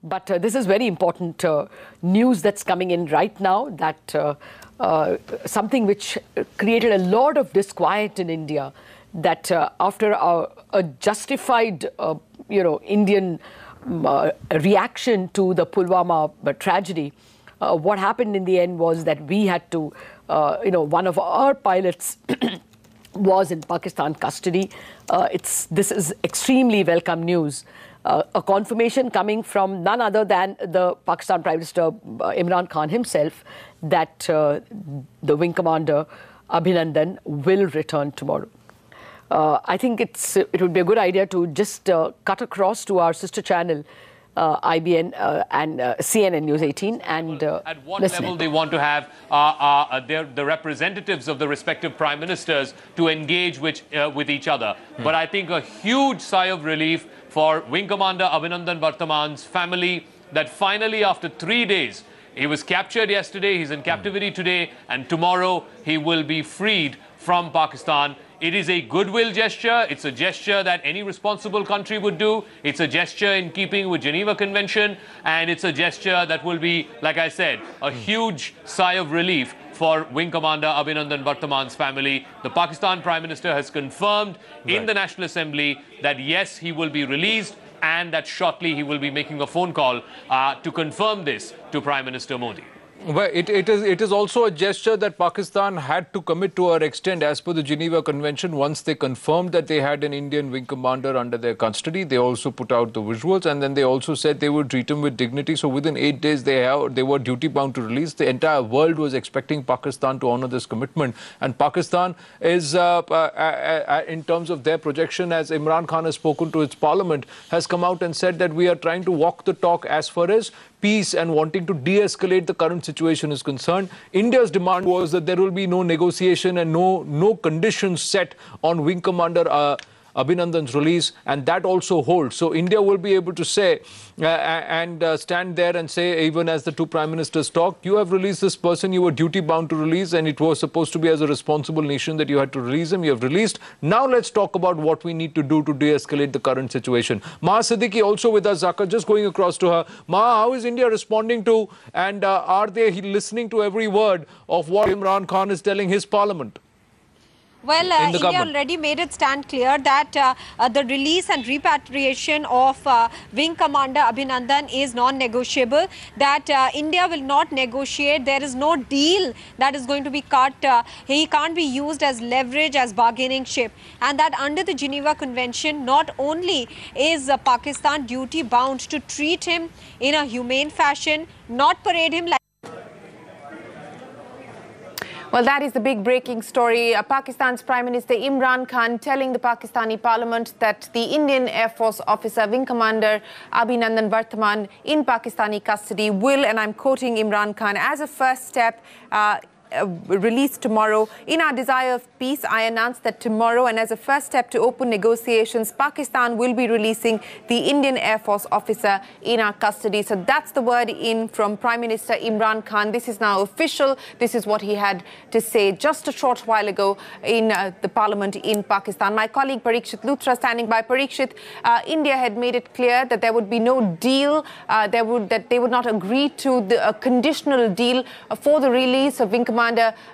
But this is very important news that's coming in right now, that something which created a lot of disquiet in India, that after a justified, Indian reaction to the Pulwama tragedy, what happened in the end was that we had to, one of our pilots was in Pakistan custody. This is extremely welcome news. A confirmation coming from none other than the Pakistan Prime Minister Imran Khan himself that the wing commander Abhinandan will return tomorrow. I think it would be a good idea to just cut across to our sister channel, IBN and CNN News 18, and at what level they want to have the representatives of the respective prime ministers to engage with each other. But I think a huge sigh of relief for Wing Commander Abhinandan Varthaman's family, that finally after 3 days, he was captured yesterday, he's in captivity today, and tomorrow he will be freed from Pakistan. It is a goodwill gesture. It's a gesture that any responsible country would do. It's a gesture in keeping with Geneva Convention. And it's a gesture that will be, like I said, a huge sigh of relief for Wing Commander Abhinandan Varthaman's family. The Pakistan Prime Minister has confirmed in the National Assembly that yes, he will be released, and that shortly he will be making a phone call to confirm this to Prime Minister Modi. Well, it is also a gesture that Pakistan had to commit to or extend as per the Geneva Convention. Once they confirmed that they had an Indian wing commander under their custody, they also put out the visuals, and then they also said they would treat him with dignity. So within 8 days, they were duty bound to release. The entire world was expecting Pakistan to honor this commitment, and Pakistan is, in terms of their projection, as Imran Khan has spoken to its parliament, has come out and said that we are trying to walk the talk as far as peace and wanting to de-escalate the current situation is concerned. India's demand was that there will be no negotiation and no conditions set on Wing Commander Abhinandan's release, and that also holds. So India will be able to say and stand there and say, even as the two prime ministers talk, you have released this person you were duty bound to release, and it was supposed to be as a responsible nation that you had to release him. You have released. Now let's talk about what we need to do to de-escalate the current situation. Maha Siddiqui also with us, Zaka, just going across to her. Maha, how is India responding to, and are they listening to every word of what Imran Khan is telling his parliament? Well, India already made it stand clear that the release and repatriation of Wing Commander Abhinandan is non-negotiable, that India will not negotiate. There is no deal that is going to be cut. He can't be used as leverage, as bargaining chip. And that under the Geneva Convention, not only is Pakistan duty bound to treat him in a humane fashion, not parade him like... Well, that is the big breaking story. Pakistan's Prime Minister Imran Khan telling the Pakistani Parliament that the Indian Air Force officer, Wing Commander Abhinandan Varthaman, in Pakistani custody will, and I'm quoting Imran Khan, as a first step, released tomorrow. In our desire of peace, I announced that tomorrow, and as a first step to open negotiations, Pakistan will be releasing the Indian Air Force officer in our custody. So that's the word in from Prime Minister Imran Khan. This is now official. This is what he had to say just a short while ago in the parliament in Pakistan. My colleague Parikshit Luthra standing by. Parikshit, India had made it clear that there would be no deal, that they would not agree to a conditional deal for the release of Wing Commander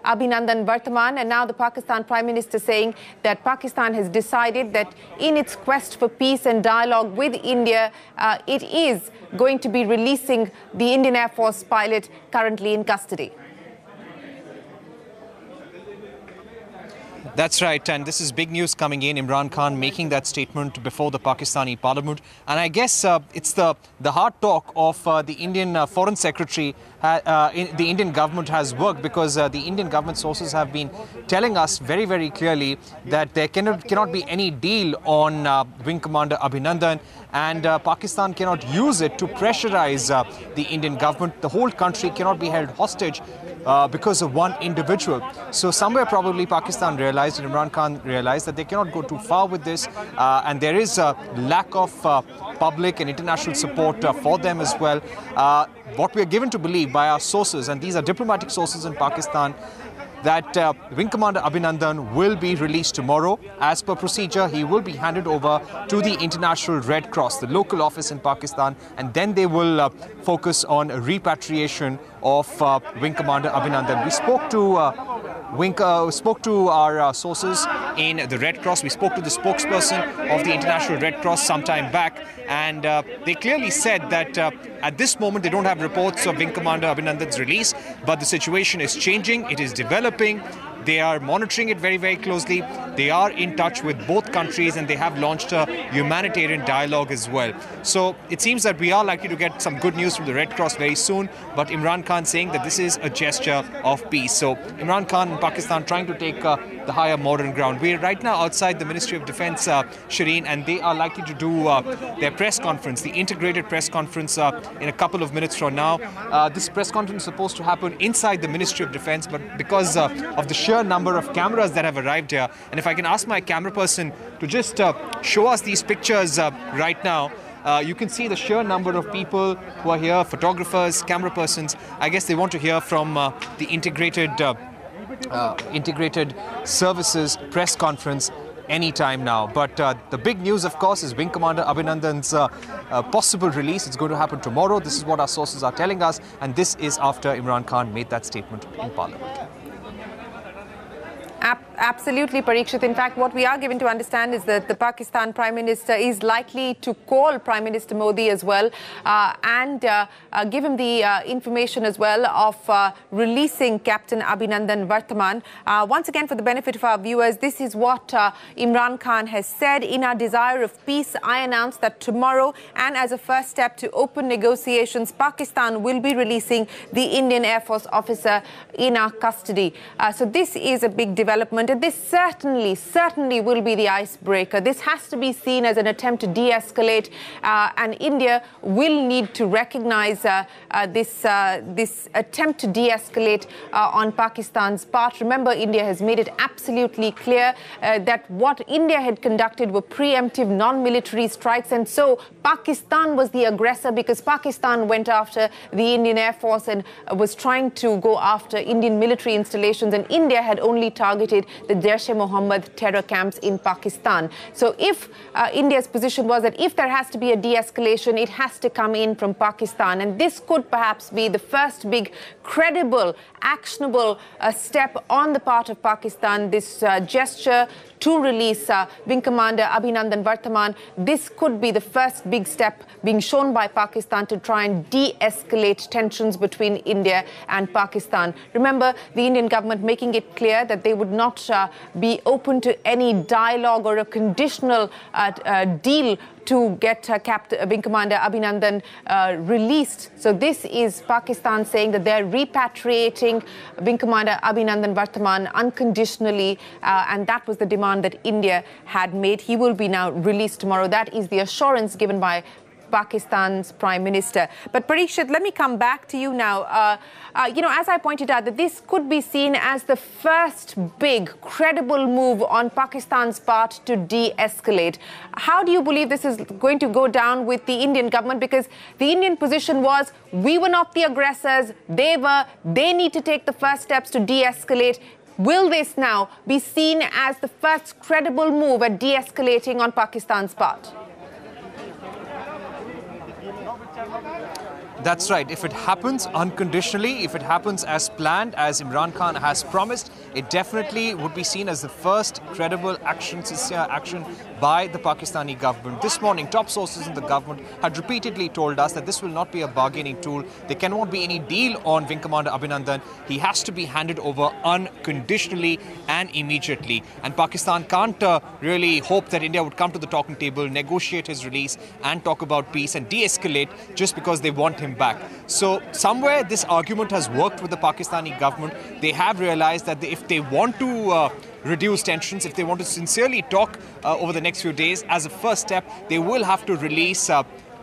Abhinandan Varthaman, and now the Pakistan Prime Minister saying that Pakistan has decided that in its quest for peace and dialogue with India, it is going to be releasing the Indian Air Force pilot currently in custody. That's right, and this is big news coming in. Imran Khan making that statement before the Pakistani Parliament, and I guess it's the hard talk of the Indian Foreign Secretary. The Indian government has worked, because the Indian government sources have been telling us very, very clearly that there cannot be any deal on Wing Commander Abhinandan, and Pakistan cannot use it to pressurize the Indian government. The whole country cannot be held hostage because of one individual. So somewhere probably Pakistan realized, and Imran Khan realized, that they cannot go too far with this, and there is a lack of public and international support for them as well. What we are given to believe by our sources, and these are diplomatic sources in Pakistan, that Wing Commander Abhinandan will be released tomorrow. As per procedure, he will be handed over to the International Red Cross, the local office in Pakistan, and then they will focus on repatriation of Wing Commander Abhinandan. We spoke to our sources in the Red Cross. We spoke to the spokesperson of the International Red Cross some time back, and they clearly said that at this moment they don't have reports of Wing Commander Abhinandan's release, but the situation is changing, it is developing. They are monitoring it very, very closely. They are in touch with both countries, and they have launched a humanitarian dialogue as well. So it seems that we are likely to get some good news from the Red Cross very soon. But Imran Khan saying that this is a gesture of peace. So Imran Khan and Pakistan trying to take the higher modern ground. We're right now outside the Ministry of Defence, Shireen, and they are likely to do their press conference, the integrated press conference in a couple of minutes from now. This press conference is supposed to happen inside the Ministry of Defence, but because of the sheer number of cameras that have arrived here, and if I can ask my camera person to just show us these pictures right now, you can see the sheer number of people who are here, photographers, camera persons. I guess they want to hear from the integrated services press conference anytime now. But the big news, of course, is Wing Commander Abhinandan's possible release. It's going to happen tomorrow. This is what our sources are telling us, and this is after Imran Khan made that statement in Parliament. Absolutely, Parikshit. In fact, what we are given to understand is that the Pakistan Prime Minister is likely to call Prime Minister Modi as well and give him the information as well of releasing Captain Abhinandan Varthaman. Once again, for the benefit of our viewers, this is what Imran Khan has said. In our desire of peace, I announce that tomorrow, and as a first step to open negotiations, Pakistan will be releasing the Indian Air Force officer in our custody. So this is a big development. And this certainly will be the icebreaker. This has to be seen as an attempt to de-escalate, and India will need to recognize this attempt to de-escalate on Pakistan's part. Remember, India has made it absolutely clear that what India had conducted were preemptive non-military strikes, and so Pakistan was the aggressor because Pakistan went after the Indian Air Force and was trying to go after Indian military installations, and India had only targeted the Jaish-e-Mohammed terror camps in Pakistan. So if India's position was that if there has to be a de-escalation, it has to come in from Pakistan. And this could perhaps be the first big, credible, actionable step on the part of Pakistan, this gesture to release Wing Commander Abhinandan Varthaman. This could be the first big step being shown by Pakistan to try and de-escalate tensions between India and Pakistan. Remember, the Indian government making it clear that they would not be open to any dialogue or a conditional deal to get Wing Commander Abhinandan released. So this is Pakistan saying that they're repatriating Wing Commander Abhinandan Varthaman unconditionally, and that was the demand that India had made. He will be now released tomorrow. That is the assurance given by Pakistan's Prime Minister. But Parikshit, let me come back to you now. As I pointed out, that this could be seen as the first big, credible move on Pakistan's part to de-escalate. How do you believe this is going to go down with the Indian government? Because the Indian position was, we were not the aggressors, they were. They need to take the first steps to de-escalate. Will this now be seen as the first credible move at de-escalating on Pakistan's part? That's right. If it happens unconditionally, if it happens as planned, as Imran Khan has promised, it definitely would be seen as the first credible action by the Pakistani government. This morning, top sources in the government had repeatedly told us that this will not be a bargaining tool. There cannot be any deal on Wing Commander Abhinandan. He has to be handed over unconditionally and immediately. And Pakistan can't really hope that India would come to the talking table, negotiate his release and talk about peace and de-escalate just because they want him back. So somewhere this argument has worked with the Pakistani government. They have realized that if they want to reduce tensions, if they want to sincerely talk over the next few days, as a first step, they will have to release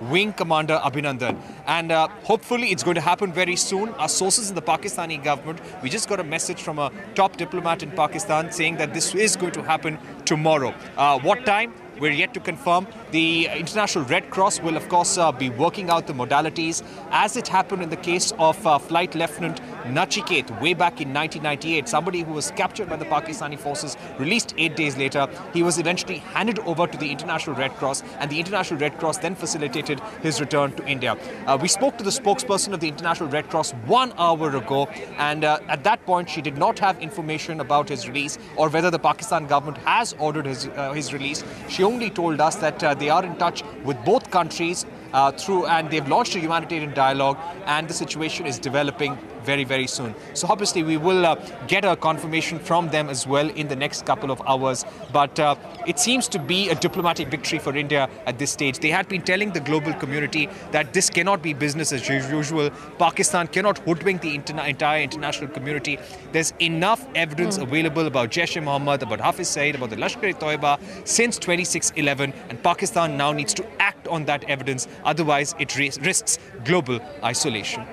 Wing Commander Abhinandan. And hopefully it's going to happen very soon. Our sources in the Pakistani government, we just got a message from a top diplomat in Pakistan saying that this is going to happen tomorrow. What time? We're yet to confirm. The International Red Cross will, of course, be working out the modalities, as it happened in the case of Flight Lieutenant Nachiket way back in 1998, somebody who was captured by the Pakistani forces, released 8 days later. He was eventually handed over to the International Red Cross, and the International Red Cross then facilitated his return to India. We spoke to the spokesperson of the International Red Cross 1 hour ago, and at that point she did not have information about his release or whether the Pakistan government has ordered his release. She only told us that they are in touch with both countries and they've launched a humanitarian dialogue, and the situation is developing very, very soon. So obviously we will get a confirmation from them as well in the next couple of hours. But it seems to be a diplomatic victory for India at this stage. They had been telling the global community that this cannot be business as usual. Pakistan cannot hoodwink the entire international community. There's enough evidence available about Jaish-e-Mohammed, about Hafiz Saeed, about the Lashkar-e-Toiba since 26/11, and Pakistan now needs to act on that evidence. Otherwise, it risks global isolation.